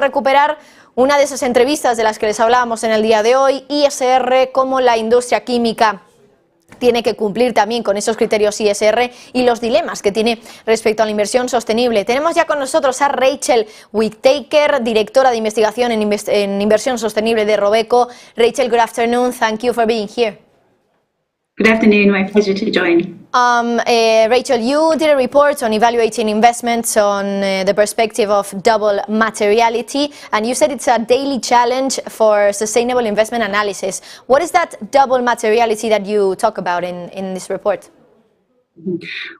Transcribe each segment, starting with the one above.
Recuperar una de esas entrevistas de las que les hablábamos en el día de hoy, ISR, cómo la industria química tiene que cumplir también con esos criterios ISR y los dilemas que tiene respecto a la inversión sostenible. Tenemos ya con nosotros a Rachel Witthaker, directora de investigación en inversión sostenible de Robeco. Rachel, good afternoon. Thank you for being here. Good afternoon, my pleasure to join. Rachel, you did a report on evaluating investments on the perspective of double materiality, and you said it's a daily challenge for sustainable investment analysis. What is that double materiality that you talk about in this report?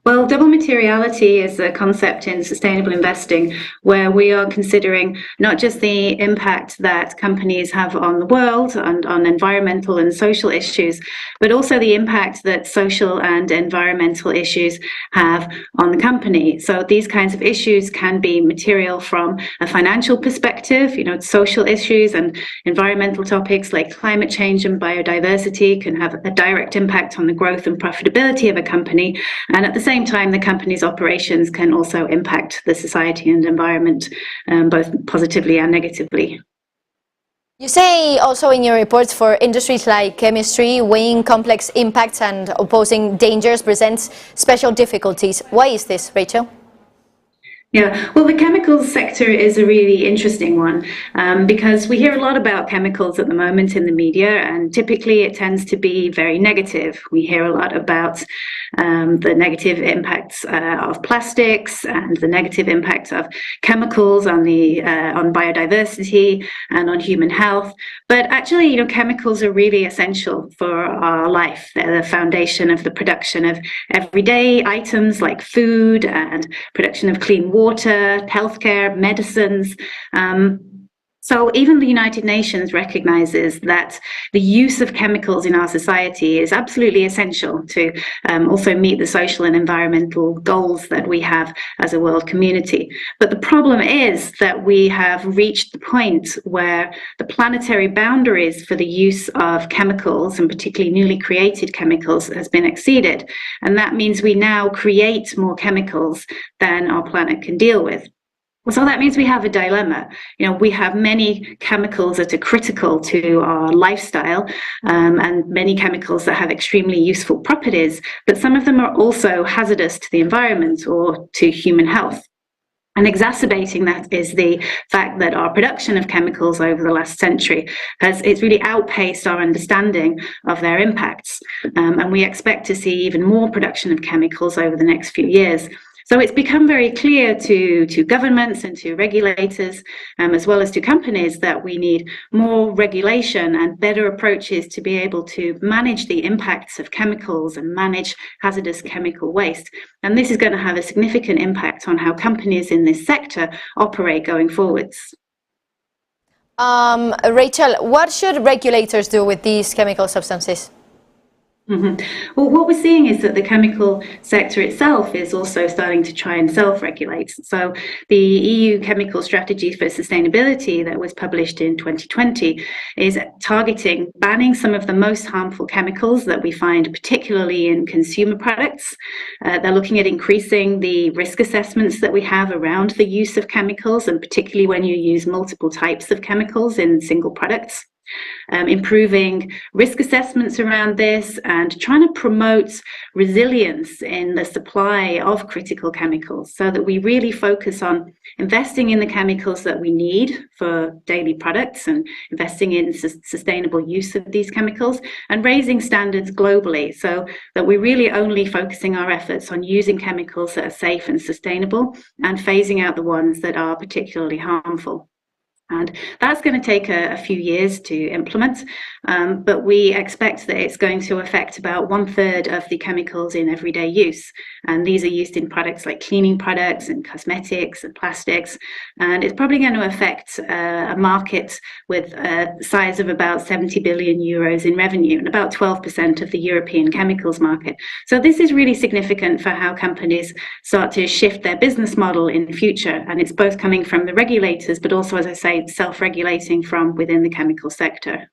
Well, double materiality is a concept in sustainable investing where we are considering not just the impact that companies have on the world and on environmental and social issues, but also the impact that social and environmental issues have on the company. So these kinds of issues can be material from a financial perspective, social issues and environmental topics like climate change and biodiversity can have a direct impact on the growth and profitability of a company. And at the same time, the company's operations can also impact the society and environment, both positively and negatively. You say also in your reports for industries like chemistry, weighing complex impacts and opposing dangers presents special difficulties. Why is this, Rachel? Yeah, well, the chemicals sector is a really interesting one because we hear a lot about chemicals at the moment in the media, and typically it tends to be very negative. We hear a lot about the negative impacts of plastics and the negative impact of chemicals on biodiversity and on human health. But actually, chemicals are really essential for our life. They're the foundation of the production of everyday items like food and production of clean water, healthcare, medicines. So even the United Nations recognizes that the use of chemicals in our society is absolutely essential to also meet the social and environmental goals that we have as a world community. But the problem is that we have reached the point where the planetary boundaries for the use of chemicals, and particularly newly created chemicals, has been exceeded. And that means we now create more chemicals than our planet can deal with. So that means we have a dilemma. We have many chemicals that are critical to our lifestyle and many chemicals that have extremely useful properties, but some of them are also hazardous to the environment or to human health. And exacerbating that is the fact that our production of chemicals over the last century it's really outpaced our understanding of their impacts. And we expect to see even more production of chemicals over the next few years. So it's become very clear to governments and to regulators, as well as to companies, that we need more regulation and better approaches to be able to manage the impacts of chemicals and manage hazardous chemical waste. And this is going to have a significant impact on how companies in this sector operate going forwards. Rachel, what should regulators do with these chemical substances? Well, what we're seeing is that the chemical sector itself is also starting to try and self-regulate. So the EU Chemical Strategy for Sustainability that was published in 2020 is targeting banning some of the most harmful chemicals that we find particularly in consumer products. They're looking at increasing the risk assessments that we have around the use of chemicals, and particularly when you use multiple types of chemicals in single products. Improving risk assessments around this and trying to promote resilience in the supply of critical chemicals so that we really focus on investing in the chemicals that we need for daily products and investing in sustainable use of these chemicals and raising standards globally so that we're really only focusing our efforts on using chemicals that are safe and sustainable and phasing out the ones that are particularly harmful. And that's going to take a few years to implement, but we expect that it's going to affect about 1/3 of the chemicals in everyday use. And these are used in products like cleaning products and cosmetics and plastics. And it's probably going to affect a market with a size of about 70 billion euros in revenue and about 12% of the European chemicals market. So this is really significant for how companies start to shift their business model in the future. And it's both coming from the regulators, but also, as I say, self-regulating from within the chemical sector.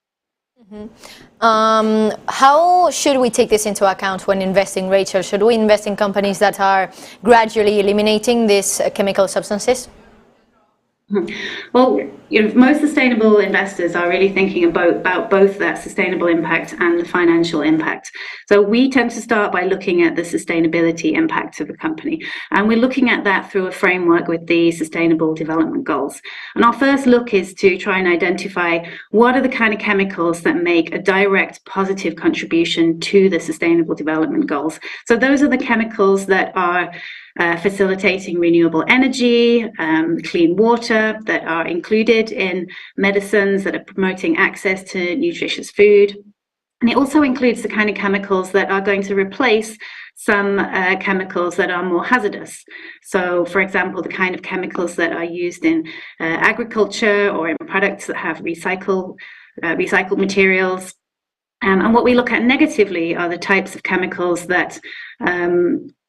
How should we take this into account when investing, Rachel? Should we invest in companies that are gradually eliminating these chemical substances? Well, most sustainable investors are really thinking about both that sustainable impact and the financial impact. So we tend to start by looking at the sustainability impact of a company, and we're looking at that through a framework with the Sustainable Development Goals. And our first look is to try and identify what are the kind of chemicals that make a direct positive contribution to the Sustainable Development Goals. So those are the chemicals that are facilitating renewable energy, clean water, that are included in medicines, that are promoting access to nutritious food. And it also includes the kind of chemicals that are going to replace some chemicals that are more hazardous. So, for example, the kind of chemicals that are used in agriculture or in products that have recycled materials. And what we look at negatively are the types of chemicals that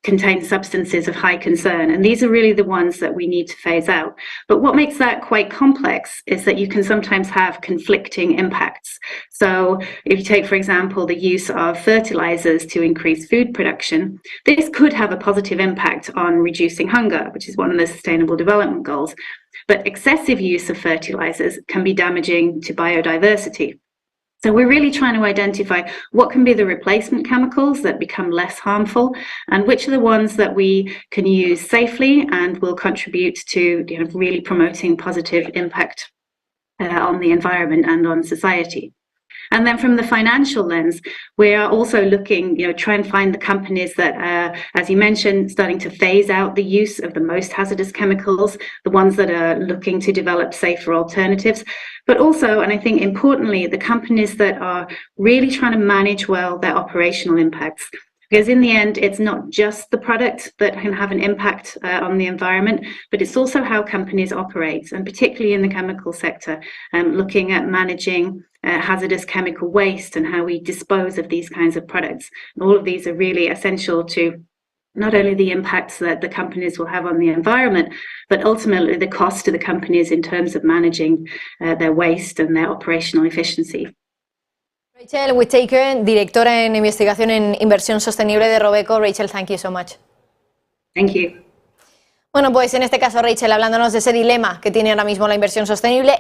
contain substances of high concern, and these are really the ones that we need to phase out. But what makes that quite complex is that you can sometimes have conflicting impacts. So if you take, for example, the use of fertilizers to increase food production, this could have a positive impact on reducing hunger, which is one of the Sustainable Development Goals. But excessive use of fertilizers can be damaging to biodiversity. So we're really trying to identify what can be the replacement chemicals that become less harmful, and which are the ones that we can use safely and will contribute to really promoting positive impact on the environment and on society. And then from the financial lens, we are also looking, try and find the companies that are, as you mentioned, starting to phase out the use of the most hazardous chemicals, the ones that are looking to develop safer alternatives, but also, and I think importantly, the companies that are really trying to manage well their operational impacts. Because in the end, it's not just the product that can have an impact on the environment, but it's also how companies operate, and particularly in the chemical sector, looking at managing hazardous chemical waste and how we dispose of these kinds of products. And all of these are really essential to not only the impacts that the companies will have on the environment, but ultimately the cost to the companies in terms of managing their waste and their operational efficiency. Rachel Witthaker, directora en investigación en inversión sostenible de Robeco. Rachel, thank you so much. Thank you. Bueno, pues en este caso Rachel hablándonos de ese dilema que tiene ahora mismo la inversión sostenible.